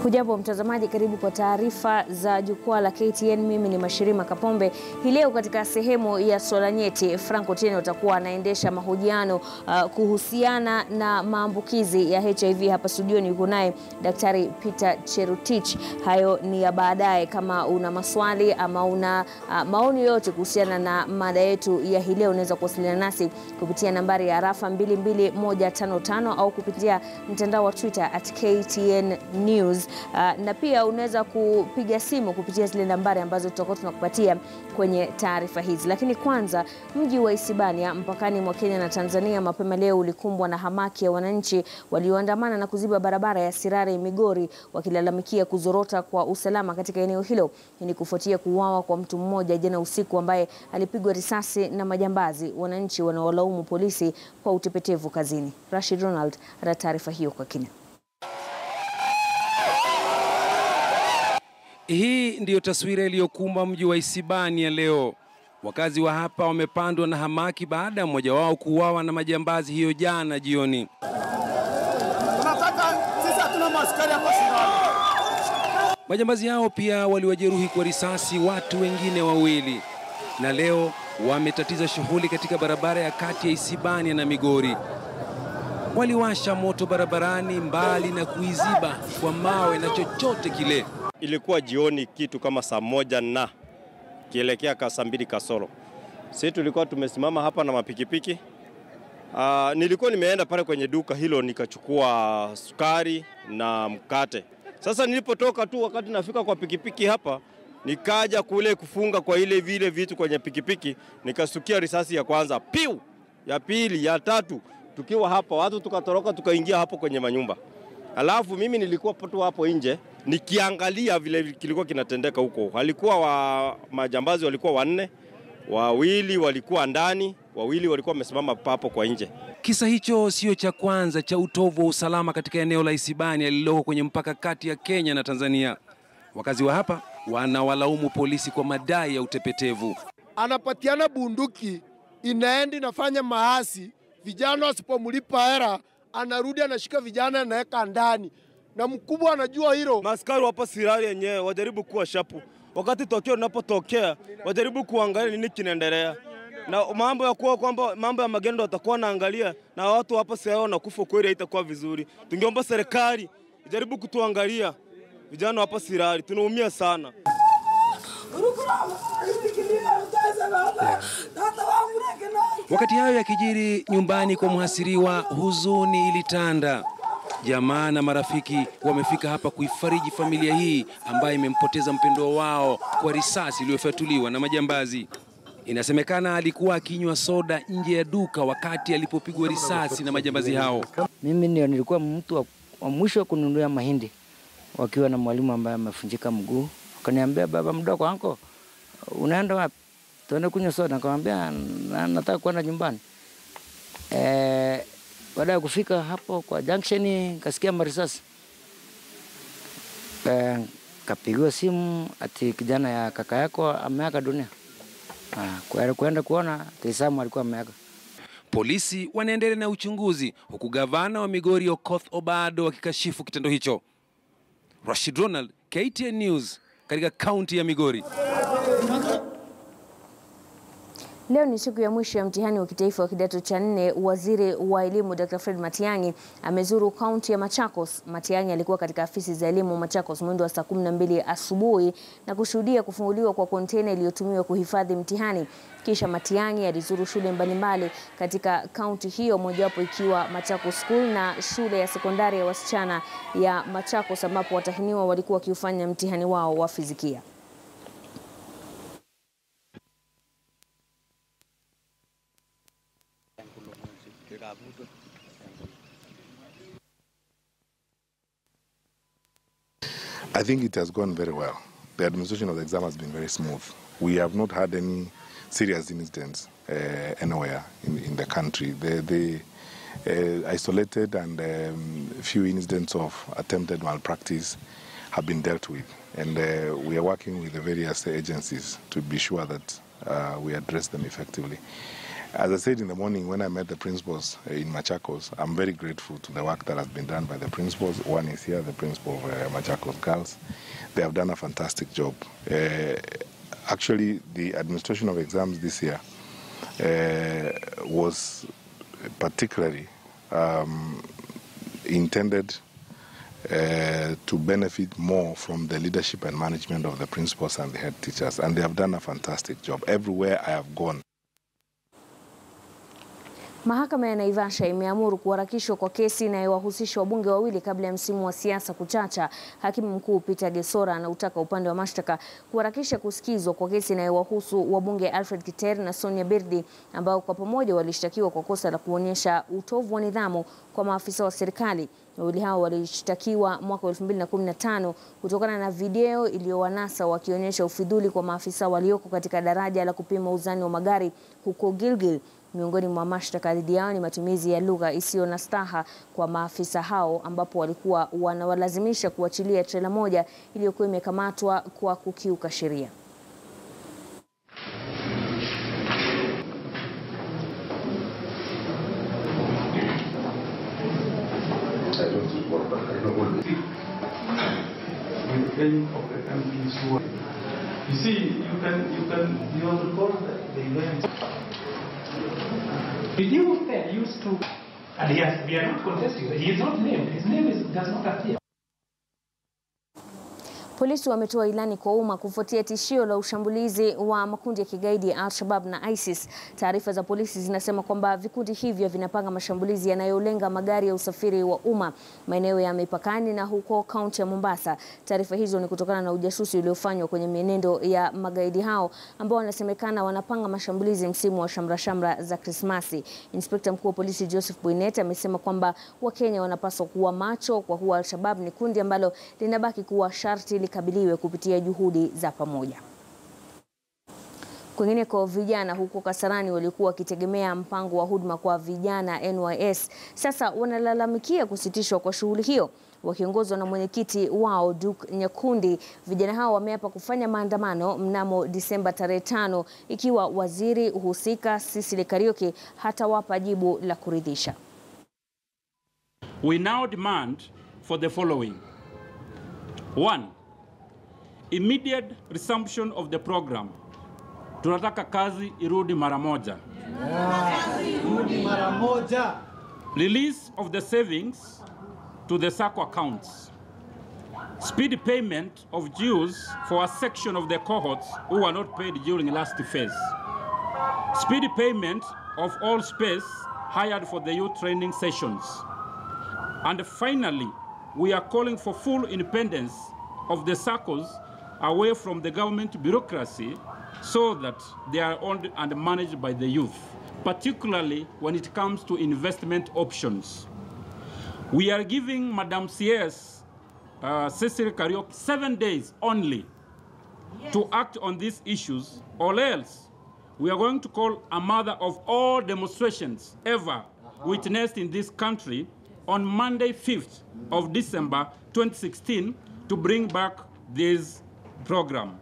Hujambo mtazamaji, karibu kwa taarifa za jukwaa la KTN. Mimi ni Mashirima Kapombe. Hii leo katika sehemu ya Swala Nyeti, Frank Otieno atakuwa anaendesha mahojiano kuhusiana na maambukizi ya HIV. Hapa studioni yuko naye Daktari Peter Cherotich. Hayo ni ya baadaye. Kama una maswali ama una maoni yote kuhusiana na mada yetu ya hii leo, unaweza kuwasiliana nasi kupitia nambari ya rafa 22155 au kupitia mtandao wa Twitter @KTN News. Na pia unaweza kupiga simu kupitia zile nambari ambazo tutakuwa tunakupatia kwenye taarifa hizi. Lakini kwanza, mji wa Isibania mpakani mwa Kenya na Tanzania mapema leo ulikumbwa na hamaki ya wananchi walioandamana na kuziba barabara ya Sirare Migori wakilalamikia kuzorota kwa usalama katika eneo hilo. Hii ni kufuatia kuuawa kwa mtu mmoja jana usiku ambaye alipigwa risasi na majambazi, wananchi wanaolaumu polisi kwa utepetevu kazini. Rashid Ronald ana taarifa hiyo kwa kina. Hii ndiyo taswira iliyokumba mji wa Isibania leo. Wakazi wa hapa wamepandwa na hamaki baada ya mmoja wao kuuawa na majambazi hiyo jana jioni. Majambazi hao pia waliwajeruhi kwa risasi watu wengine wawili, na leo wametatiza shughuli katika barabara ya kati ya Isibania na Migori. Waliwasha moto barabarani mbali na kuiziba kwa mawe na chochote kile. Ilikuwa jioni kitu kama saa 1 na kielekea saa 2 kasoro. Sisi tulikuwa tumesimama hapa na mapikipiki. Nilikuwa nimeenda pale kwenye duka hilo nikachukua sukari na mkate. Sasa nilipotoka tu, wakati nafika kwa pikipiki hapa, nikaja kule kufunga kwa vile vitu kwenye pikipiki, nikasukia risasi ya kwanza, piu, ya pili, ya tatu. Tukiwa hapa watu tukatoroka tukaingia hapo kwenye manyumba. Alafu mimi nilikuwa tu hapo nje nikiangalia vile kilikuwa kinatendeka huko. Walikuwa majambazi walikuwa 4, 2 walikuwa ndani, 2 walikuwa wamesimama hapo kwa nje. Kisa hicho sio cha kwanza cha utovu wa usalama katika eneo la Isibania lililoko kwenye mpaka kati ya Kenya na Tanzania. Wakazi wa hapa wanawalaumu polisi kwa madai ya utepetevu. Anapatiana bunduki, inaendi nafanya maasi, vijana wasipomlipa hela anarudi anashika vijana anaweka ndani. Na mkubwa anajua hilo. Maskari hapa Sirare yenyewe wajaribu kuwa shapu. Wakati tokeo linapotokea wajaribu kuangalia nini kinaendelea. Na mambo ya kuwa kwamba mambo ya magendo watakuwa naangalia na watu hapa Sirare wanakufa kweli haitakuwa vizuri. Tungeomba serikali ijaribu kutuangalia vijana hapa Sirare, tunaumia sana. Wakati hayo yakijiri nyumbani kwa mhasiriwa, huzuni ilitanda. Jamaa na marafiki wamefika hapa kuifariji familia hii ambayo imempoteza mpendwa wao kwa risasi iliyofyatuliwa na majambazi. Inasemekana alikuwa akinywa soda nje ya duka wakati alipopigwa risasi na majambazi hao. Mimi nilikuwa mtu wa mwisho kununua mahindi wakiwa na mwalimu ambaye amefunjika mguu. Akaniambia, baba mdogo wangu, unaenda wapi? Tuende kunywa soda. Nikamwambia nataka kwenda nyumbani. Baada ya kufika hapo kwa junction kasikia marisasi. Kapigwa simu ati kijana ya kaka yako ameaga dunia. Kwenda kuona Tisamu alikuwa ameaga. Polisi wanaendelea na uchunguzi huku gavana wa Migori Okoth Obado akikashifu kitendo hicho. Rashid Ronald, KTN News, katika kaunti ya Migori. Leo ni siku ya mwisho ya mtihani wa kitaifa wa kidato cha 4. Waziri wa elimu Dr. Fred Matiang'i amezuru kaunti ya Machakos. Matiang'i alikuwa katika afisi za elimu Machakos mwendo wa saa 12 asubuhi na kushuhudia kufunguliwa kwa kontena iliyotumiwa kuhifadhi mtihani. Kisha Matiang'i alizuru shule mbalimbali katika kaunti hiyo, mojawapo ikiwa Machakos School na shule ya sekondari ya wasichana ya Machakos ambapo watahiniwa walikuwa wakiufanya mtihani wao wa fizikia. I think it has gone very well. The administration of the exam has been very smooth. We have not had any serious incidents anywhere in the country. The isolated and few incidents of attempted malpractice have been dealt with. And we are working with the various agencies to be sure that we address them effectively. As I said in the morning when I met the principals in Machakos, I'm very grateful to the work that has been done by the principals. One is here, the principal of Machakos Girls. They have done a fantastic job. Actually, the administration of exams this year was particularly intended to benefit more from the leadership and management of the principals and the head teachers, and they have done a fantastic job. Everywhere I have gone. Mahakama ya Naivasha imeamuru kuharakishwa kwa kesi inayowahusisha wabunge wawili kabla ya msimu wa siasa kuchacha. Hakimu mkuu Peter Gesora anautaka upande wa mashtaka kuharakisha kusikizwa kwa kesi inayowahusu wabunge Alfred Kiter na Sonia Birdi ambao kwa pamoja walishtakiwa kwa kosa la kuonyesha utovu wa nidhamu kwa maafisa wa serikali. Wawili hao walishtakiwa mwaka 2015 kutokana na video iliyowanasa wakionyesha ufidhuli kwa maafisa walioko katika daraja la kupima uzani wa magari huko Gilgil. Miongoni mwa mashtaka dhidi yao ni matumizi ya lugha isiyo na staha kwa maafisa hao, ambapo walikuwa wanawalazimisha kuachilia trela moja iliyokuwa imekamatwa kwa kukiuka sheria. You see, you are recall the event. The new Ted used to, and we are not contesting, he is not named, his name does not appear. Polisi wametoa ilani kwa umma kufuatia tishio la ushambulizi wa makundi ya kigaidi ya Al-Shabaab na ISIS. Taarifa za polisi zinasema kwamba vikundi hivyo vinapanga mashambulizi yanayolenga magari ya usafiri wa umma maeneo ya mipakani na huko kaunti ya Mombasa. Taarifa hizo ni kutokana na ujasusi uliofanywa kwenye mienendo ya magaidi hao ambao wanasemekana wanapanga mashambulizi msimu wa shamra za Krismasi. Inspekta mkuu wa polisi Joseph Boynet amesema kwamba Wakenya wanapaswa kuwa macho kwa kuwa Al-Shabaab ni kundi ambalo linabaki kuwa sharti likabiliwe kupitia juhudi za pamoja. Kwingineko, vijana huko Kasarani walikuwa wakitegemea mpango wa huduma kwa vijana NYS sasa wanalalamikia kusitishwa kwa shughuli hiyo. Wakiongozwa na mwenyekiti wao Duke Nyakundi, vijana hao wameapa kufanya maandamano mnamo Disemba tarehe 5 ikiwa waziri husika Cecily Kariuki hatawapa jibu la kuridhisha. We now demand for the following. 1. Immediate resumption of the program. Tunataka kazi irudi mara moja. Release of the savings to the SACCO accounts. Speedy payment of dues for a section of the cohorts who were not paid during last phase. Speedy payment of all space hired for the youth training sessions. And finally, we are calling for full independence of the SACCOs away from the government bureaucracy so that they are owned and managed by the youth, particularly when it comes to investment options. We are giving Madam CS Cecily Kariuki 7 days only to act on these issues, or else we are going to call a mother of all demonstrations ever witnessed in this country on Monday 5th of December 2016 to bring back this program.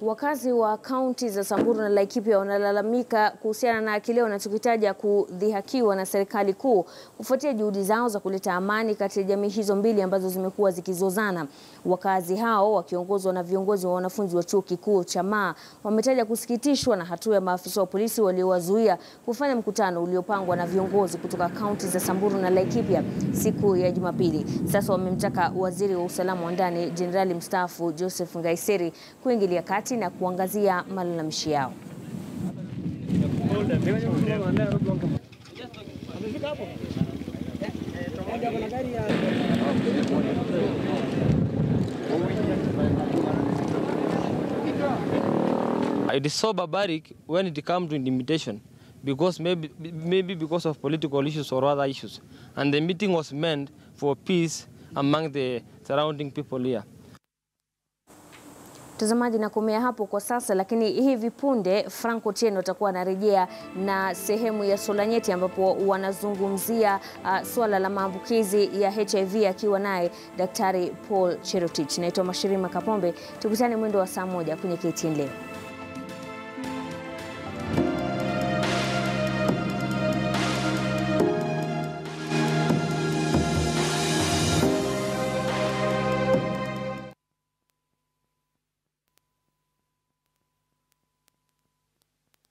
Wakazi wa kaunti za Samburu na Laikipia wanalalamika kuhusiana na kile wanachokitaja kudhihakiwa na serikali kuu kufuatia juhudi zao za kuleta amani kati ya jamii hizo mbili ambazo zimekuwa zikizozana. Wakazi hao wakiongozwa na viongozi wa wanafunzi wa chuo kikuu cha Maa wametaja kusikitishwa na hatua ya maafisa wa polisi waliowazuia kufanya mkutano uliopangwa na viongozi kutoka kaunti za Samburu na Laikipia siku ya Jumapili. Sasa wamemtaka waziri wa usalama wa ndani Jenerali mstaafu Joseph Ngaiseri kuingilia kati na kuangazia malalamishi yao. It is so barbaric when it comes to intimidation, because maybe because of political issues or other issues, and the meeting was meant for peace among the surrounding people here. Mtazamaji, nakomea hapo kwa sasa, lakini hivi punde Frank Otieno atakuwa anarejea na sehemu ya Solanyeti ambapo wanazungumzia swala la maambukizi ya HIV akiwa naye Daktari Paul Cherotich. Naitwa Mashirima Kapombe, tukutane mwendo wa saa 1 kwenye KTN leo.